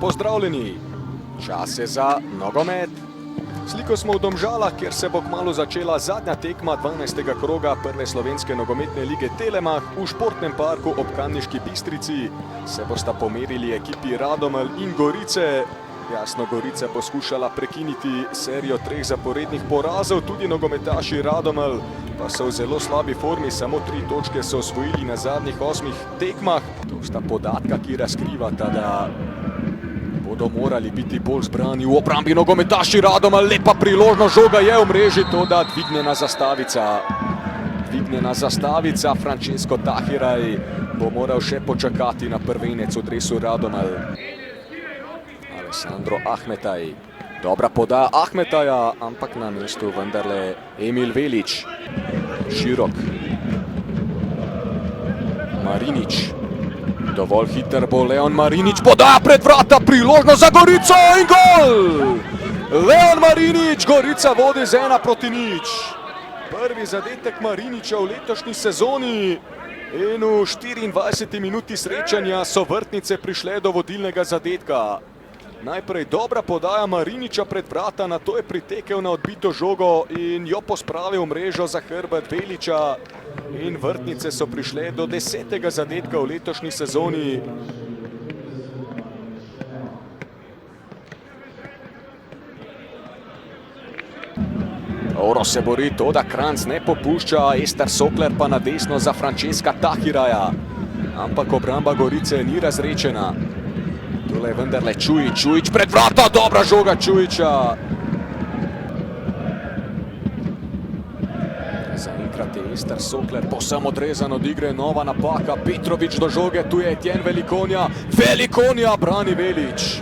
pozdravljeni. Čas je za nogomet. Sliko smo v Domžalah, kjer se bo kmalu začela zadnja tekma 12. kroga prve slovenske nogometne lige Telemach v športnem parku ob Kamniški Bistrici. Se bosta pomerili ekipi Radomelj in Gorice. Jasno, Gorica poskušala prekiniti serijo 3 zaporednih porazov, tudi nogometaši Radomelj pa so v zelo slabi formi, samo 3 točke so osvojili na zadnjih 8 tekmah. To sta podatka, ki razkrivata, da bodo morali biti bolj zbrani v obrambi nogometaši Radomelj. Lepa priložnost, žoga je v mreži, toda dvignjena zastavica. Francesco Tahiraj bo moral še počakati na prvenec v dresu Radomelj. Alessandro Ahmetaj. Dobra podaja Ahmetaja, ampak na mestu vendarle Emil Velič. Širok. Marinič. Dovolj hiter bo Leon Marinič, podaja pred vrata, priložnost za Gorico in gol! Leon Marinič, Gorica vodi z 1-0. Prvi zadetek Mariniča v letošnji sezoni in v 24 minuti srečanja so vrtnice prišle do vodilnega zadetka. Najprej dobra podaja Mariniča pred vrata, nato je pritekel na odbito žogo in jo pospravil v mrežo za hrbet Veliča. In vrtnice so prišle do 10. zadetka v letošnji sezoni. Oro se bori, toda Kranjc ne popušča, Ester Sokler pa na desno za Francesca Tahiraja. Ampak obramba Gorice ni razrečena. Tole je vendarle Čujič pred vrata, dobra žoga Čujiča. Zaenkrat je Ester Sokler povsem odrezan od igre, nova napaka, Petrovič do žoge, tu je Etienne Velikonja, brani Velič.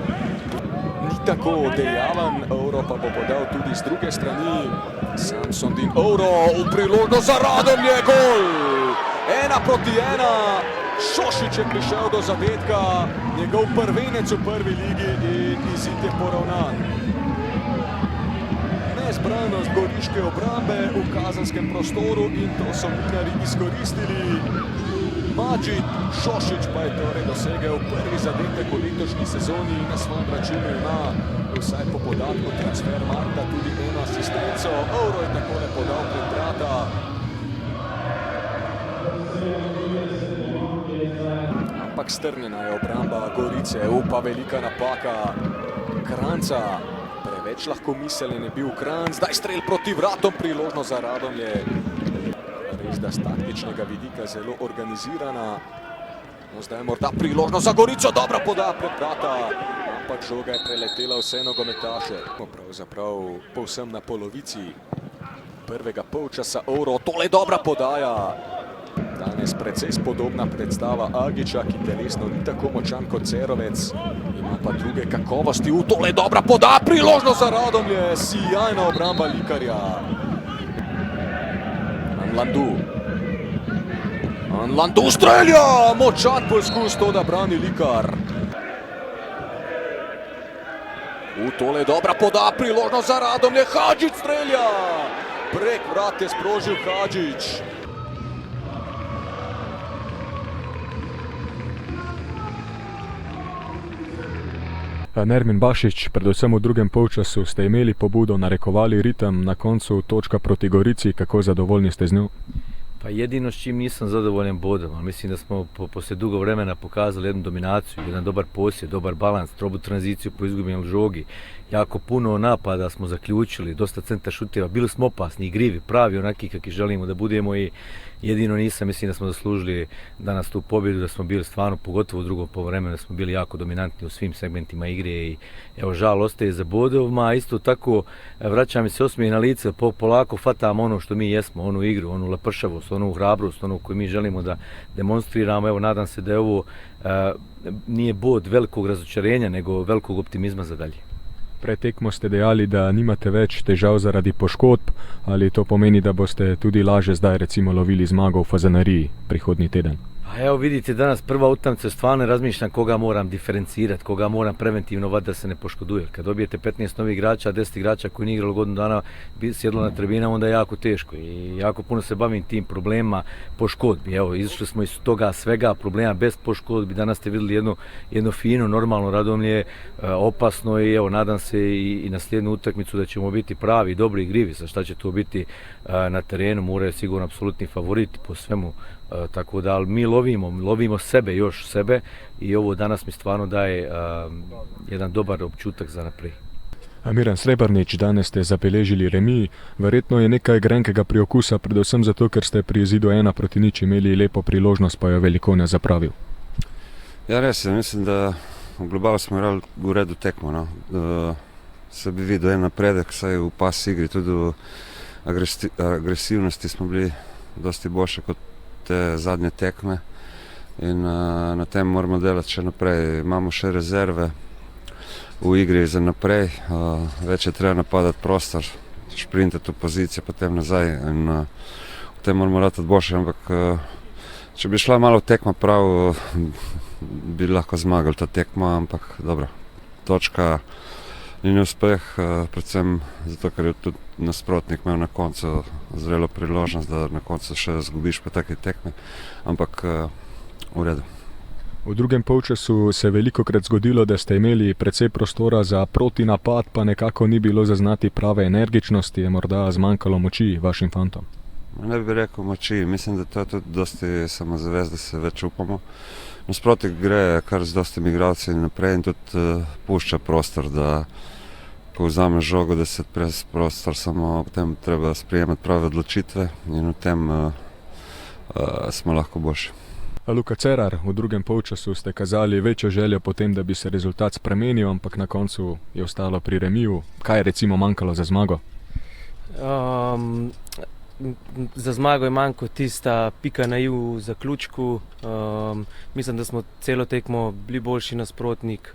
Ni tako dejaven, Ovro pa bo podal tudi z druge strani. Samsondin Ovro v priložnost za Radomlje, gol! 1-1. Šošić je prišel do zadetka, njegov prvenec v prvi ligi in izid je poravnan. Nezbranost goriške obrambe v kazanskem prostoru in to so Mlinarji izkoristili. Madžid, Šošić pa je torej dosegel prvi zadetek v letošnji sezoni in na svojem računu ima, vsaj po podatku Transfermarkta, tudi eno asistenco. Ovro je takole podal pred vrata. Ampak strnjena je obramba Gorice, upa velika napaka Kranjca. Preveč lahkomiseljen je bil Kranjc, zdaj strel proti vratom, priložnost za Radomlje. Res da z taktičnega vidika zelo organizirana. No, zdaj je morda priložnost za Gorico, dobra podaja pred vrata, ampak žoga je preletela vse nogometaše. Pravzaprav povsem na polovici prvega polčasa Ovro, tole je dobra podaja. Danes precej spodobna predstava Agića, ki telesno ni tako močan kot Cerovec, ima pa druge kakovosti. Tole je dobra podaja, priložnost za Radomlje, sijajna obramba Likarja. Anlandu strelja, močan poskus, to da brani Likar. Tole je dobra podaja, priložnost za Radomlje, Hadžić strelja. Prek vrat je sprožil Hadžić. Nermin Bašić, predvsem v drugem polčasu ste imeli pobudo, narekovali ritem, na koncu točka proti Gorici, kako zadovoljni ste z njo? Pa jedino s čim nisam zadovoljan bodom, ali mislim da smo poslije dugo vremena pokazali jednu dominaciju, jedan dobar posjed, dobar balans, dobru tranziciju po izgubljenoj žogi, jako puno napada smo zaključili, dosta centar šuteva, bili smo opasni, igrivi, pravi, onaki kakvi želimo da budemo i jedino nisam, mislim da smo zaslužili danas tu pobjedu, da smo bili stvarno, pogotovo u drugom poluvremenu, da smo bili jako dominantni u svim segmentima igre i evo žal ostaje za bodovima, isto tako vraća mi se osmijeh na lice, polako fatamo ono što mi jesmo, onu igru, onu lepršavost, onu hrabrost, onu koju mi želimo da demonstriramo, evo nadam se da je ovo nije bod velikog razočarenja, nego velikog optimizma za dalje. Pred tekmo ste dejali, da nimate več težav zaradi poškodb, ali to pomeni, da boste tudi laže zdaj recimo lovili zmago v Fazaneriji prihodnji teden? A evo vidite, danas prva utakmica, stvarno razmišljam koga moram diferencirati, koga moram preventivno vaditi da se ne poškoduje. Kad dobijete 15 novih igrača, 10 igrača koji nije igralo godinu dana, sjedlo na tribinama, onda je jako teško i jako puno se bavim tim problemima poškodbi. Evo, izašli smo iz toga svega problema bez poškodbi, danas ste vidjeli jedno fino, normalno Radomlje, opasno i evo, nadam se i na slijednu utakmicu da ćemo biti pravi, dobri, igrivi. Sa šta će to biti na terenu, Mura je sigurno apsolutni favorit po svemu. Tako da mi lovimo sebe i ovo danas mi stvarno daje jedan dobar občutek za naprej. Miran Srebrnič, danes ste zabeležili remi, verjetno je nekaj grenkega priokusa, predvsem zato, ker ste pri izidu 1-0 imeli lepo priložnost, pa jo Velikonja zapravil. Ja, res je, mislim, da v globalu smo igrali v redu tekmo. No. Se bi videl en napredek, saj v pas igri, tudi v agresivnosti smo bili dosti boljši kot te zadnje tekme in na tem moramo delati še naprej. Imamo še rezerve v igri za naprej, več je treba napadati prostor, šprintati v pozicijo, potem nazaj in v tem moramo ratati boljše, ampak če bi šla malo tekma prav, bi lahko zmagali ta tekma, ampak dobro, točka ni neuspeh, predvsem zato, ker je tudi nasprotnik imel na koncu zrelo priložnost, da na koncu še zgubiš pa take tekme, ampak v redu. V drugem polčasu se je velikokrat zgodilo, da ste imeli precej prostora za protinapad, pa nekako ni bilo zaznati prave energičnosti, je morda zmanjkalo moči vašim fantom? Ne bi rekel moči, mislim, da to je tudi dosti samozavest, da se več upamo. Nasprotnik gre kar z dostimi igralci naprej in tudi pušča prostor, da ko vzame žogo, da se odpre prostor, samo potem treba sprejemati prave odločitve in v tem smo lahko boljši. Luka Cerar, v drugem polčasu ste kazali večjo željo po tem, da bi se rezultat spremenil, ampak na koncu je ostalo pri remiju. Kaj je recimo manjkalo za zmago? Za zmago je manjko tista pika na i v zaključku. Mislim, da smo celo tekmo bili boljši nasprotnik.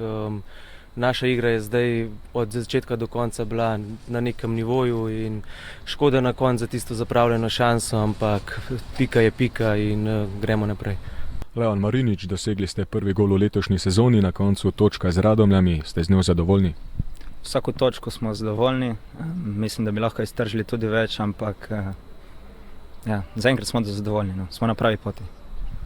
Naša igra je zdaj od začetka do konca bila na nekem nivoju in škoda na koncu za tisto zapravljeno šanso, ampak pika je pika in gremo naprej. Leon Marinič, dosegli ste prvi gol v letošnji sezoni, na koncu točka z Radomljami, ste z njo zadovoljni? Vsako točko smo zadovoljni, mislim, da bi lahko iztržili tudi več, ampak zaenkrat smo zadovoljni, no. Smo na pravi poti.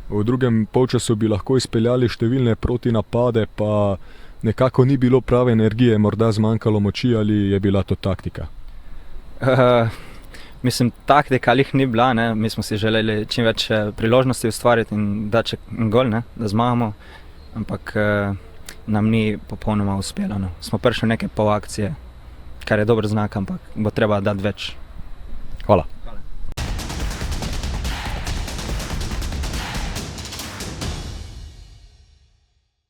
V drugem polčasu bi lahko izpeljali številne protinapade, pa nekako ni bilo prave energije, morda zmanjkalo moči ali je bila to taktika? Mislim, taktika ali jih ni bila, ne. Mi smo si želeli čim več priložnosti ustvariti in dati gol, ne, da zmagamo, ampak nam ni popolnoma uspelo. No. Smo prišli neke pol akcije, kar je dober znak, ampak bo treba dati več. Hvala.